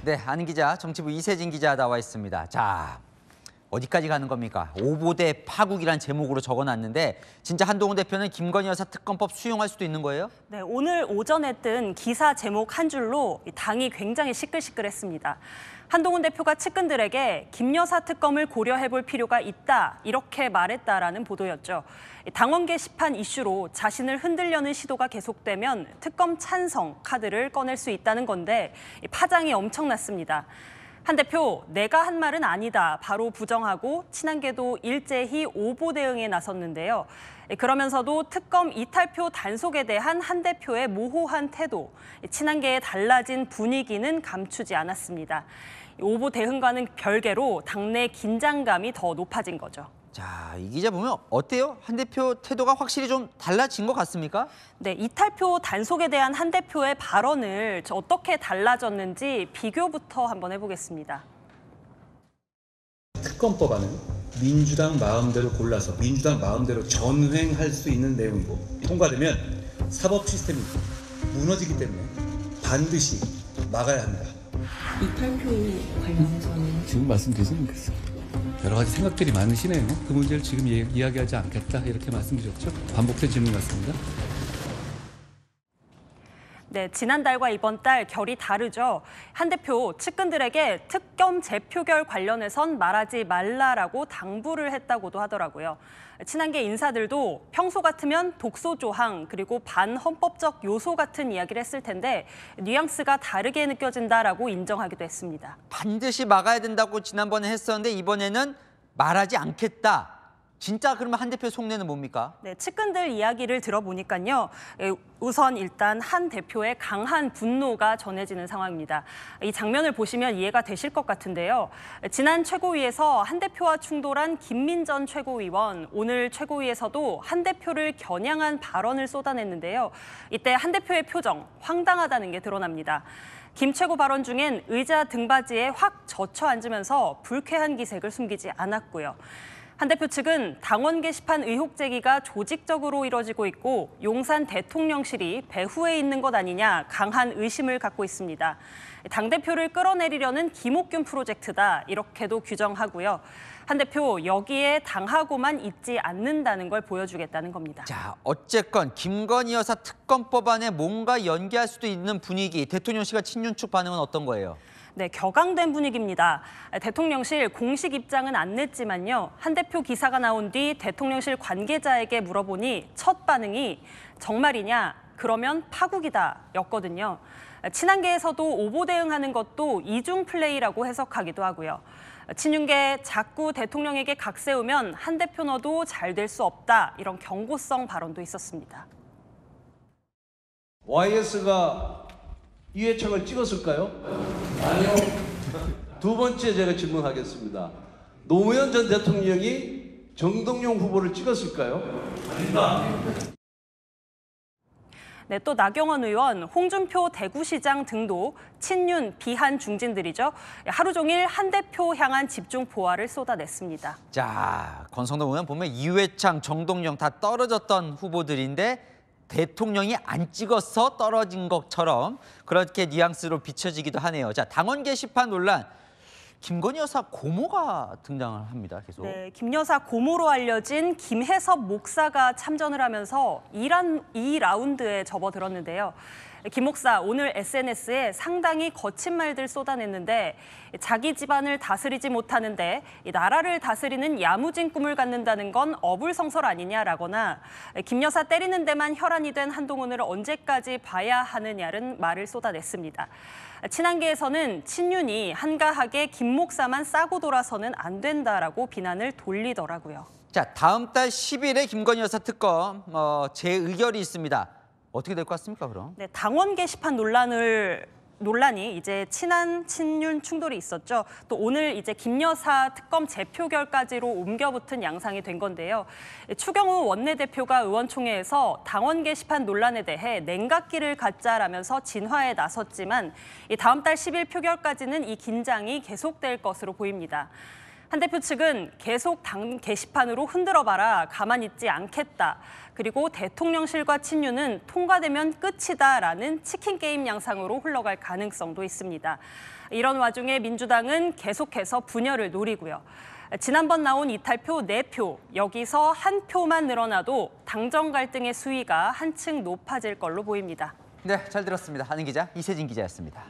네, 아는 기자, 정치부 이세진 기자 나와 있습니다. 자, 어디까지 가는 겁니까? 오보대 파국이란 제목으로 적어놨는데 진짜 한동훈 대표는 김건희 여사 특검법 수용할 수도 있는 거예요? 네, 오늘 오전에 뜬 기사 제목 한 줄로 당이 굉장히 시끌시끌했습니다. 한동훈 대표가 측근들에게 김 여사 특검을 고려해볼 필요가 있다 이렇게 말했다라는 보도였죠. 당원 게시판 이슈로 자신을 흔들려는 시도가 계속되면 특검 찬성 카드를 꺼낼 수 있다는 건데 파장이 엄청났습니다. 한 대표, 내가 한 말은 아니다 바로 부정하고 친한계도 일제히 오보 대응에 나섰는데요. 그러면서도 특검 이탈표 단속에 대한 한 대표의 모호한 태도, 친한계의 달라진 분위기는 감추지 않았습니다. 오보 대응과는 별개로 당내 긴장감이 더 높아진 거죠. 자, 이 기자 보면 어때요? 한 대표 태도가 확실히 좀 달라진 것 같습니까? 네, 이탈표 단속에 대한 한 대표의 발언을 어떻게 달라졌는지 비교부터 한번 해보겠습니다. 특검법안은 민주당 마음대로 골라서 민주당 마음대로 전횡할 수 있는 내용이고 통과되면 사법 시스템이 무너지기 때문에 반드시 막아야 합니다. 이탈표 관련해서는 지금 말씀드리지 않겠습니다. 여러 가지 생각들이 많으시네요. 그 문제를 지금 이야기하지 않겠다 이렇게 말씀드렸죠. 반복된 질문 같습니다. 네, 지난달과 이번 달 결이 다르죠. 한 대표 측근들에게 특검 재표결 관련해선 말하지 말라라고 당부를 했다고도 하더라고요. 친한계 인사들도 평소 같으면 독소 조항 그리고 반헌법적 요소 같은 이야기를 했을 텐데 뉘앙스가 다르게 느껴진다라고 인정하기도 했습니다. 반드시 막아야 된다고 지난번에 했었는데 이번에는 말하지 않겠다. 진짜 그러면 한 대표 속내는 뭡니까? 네, 측근들 이야기를 들어보니까요. 우선 일단 한 대표의 강한 분노가 전해지는 상황입니다. 이 장면을 보시면 이해가 되실 것 같은데요. 지난 최고위에서 한 대표와 충돌한 김민전 최고위원, 오늘 최고위에서도 한 대표를 겨냥한 발언을 쏟아냈는데요. 이때 한 대표의 표정, 황당하다는 게 드러납니다. 김 최고 발언 중엔 의자 등받이에 확 젖혀 앉으면서 불쾌한 기색을 숨기지 않았고요. 한 대표 측은 당원 게시판 의혹 제기가 조직적으로 이뤄지고 있고 용산 대통령실이 배후에 있는 것 아니냐 강한 의심을 갖고 있습니다. 당대표를 끌어내리려는 김옥균 프로젝트다 이렇게도 규정하고요. 한 대표 여기에 당하고만 있지 않는다는 걸 보여주겠다는 겁니다. 자, 어쨌건 김건희 여사 특검법안에 뭔가 연기할 수도 있는 분위기, 대통령실과 친윤 측 반응은 어떤 거예요? 네, 격앙된 분위기입니다. 대통령실 공식 입장은 안 냈지만요. 한 대표 기사가 나온 뒤 대통령실 관계자에게 물어보니 첫 반응이 정말이냐? 그러면 파국이다 였거든요. 친한계에서도 오보 대응하는 것도 이중 플레이라고 해석하기도 하고요. 친윤계 자꾸 대통령에게 각 세우면 한 대표 너도 잘 될 수 없다 이런 경고성 발언도 있었습니다. YS가 이회창을 찍었을까요? 아니요. 두 번째 제가 질문하겠습니다. 노무현 전 대통령이 정동영 후보를 찍었을까요? 아닙니다. 네, 또 나경원 의원, 홍준표 대구시장 등도 친윤, 비한 중진들이죠. 하루 종일 한 대표 향한 집중 포화를 쏟아냈습니다. 자, 권성동 의원 보면 이회창, 정동영 다 떨어졌던 후보들인데 대통령이 안 찍어서 떨어진 것처럼 그렇게 뉘앙스로 비춰지기도 하네요. 자, 당원 게시판 논란. 김건희 여사 고모가 등장을 합니다. 계속. 네, 김 여사 고모로 알려진 김혜섭 목사가 참전을 하면서 2라운드에 접어들었는데요. 김 목사 오늘 SNS에 상당히 거친 말들 쏟아냈는데 자기 집안을 다스리지 못하는데 나라를 다스리는 야무진 꿈을 갖는다는 건 어불성설 아니냐라거나 김 여사 때리는 데만 혈안이 된 한동훈을 언제까지 봐야 하느냐는 말을 쏟아냈습니다. 친한계에서는 친윤이 한가하게 김 목사만 싸고 돌아서는 안 된다라고 비난을 돌리더라고요. 자, 다음 달 10일에 김건희 여사 특검 재의결이 있습니다. 어떻게 될 것 같습니까, 그럼? 네, 당원 게시판 논란이 이제 친윤 충돌이 있었죠. 또 오늘 이제 김 여사 특검 재표결까지로 옮겨붙은 양상이 된 건데요. 추경호 원내대표가 의원총회에서 당원 게시판 논란에 대해 냉각기를 갖자라면서 진화에 나섰지만 다음 달 10일 표결까지는 이 긴장이 계속될 것으로 보입니다. 한 대표 측은 계속 당 게시판으로 흔들어봐라, 가만히 있지 않겠다. 그리고 대통령실과 친윤은 통과되면 끝이다라는 치킨 게임 양상으로 흘러갈 가능성도 있습니다. 이런 와중에 민주당은 계속해서 분열을 노리고요. 지난번 나온 이탈표 4표, 여기서 한 표만 늘어나도 당정 갈등의 수위가 한층 높아질 걸로 보입니다. 네, 잘 들었습니다. 하는 기자, 이세진 기자였습니다.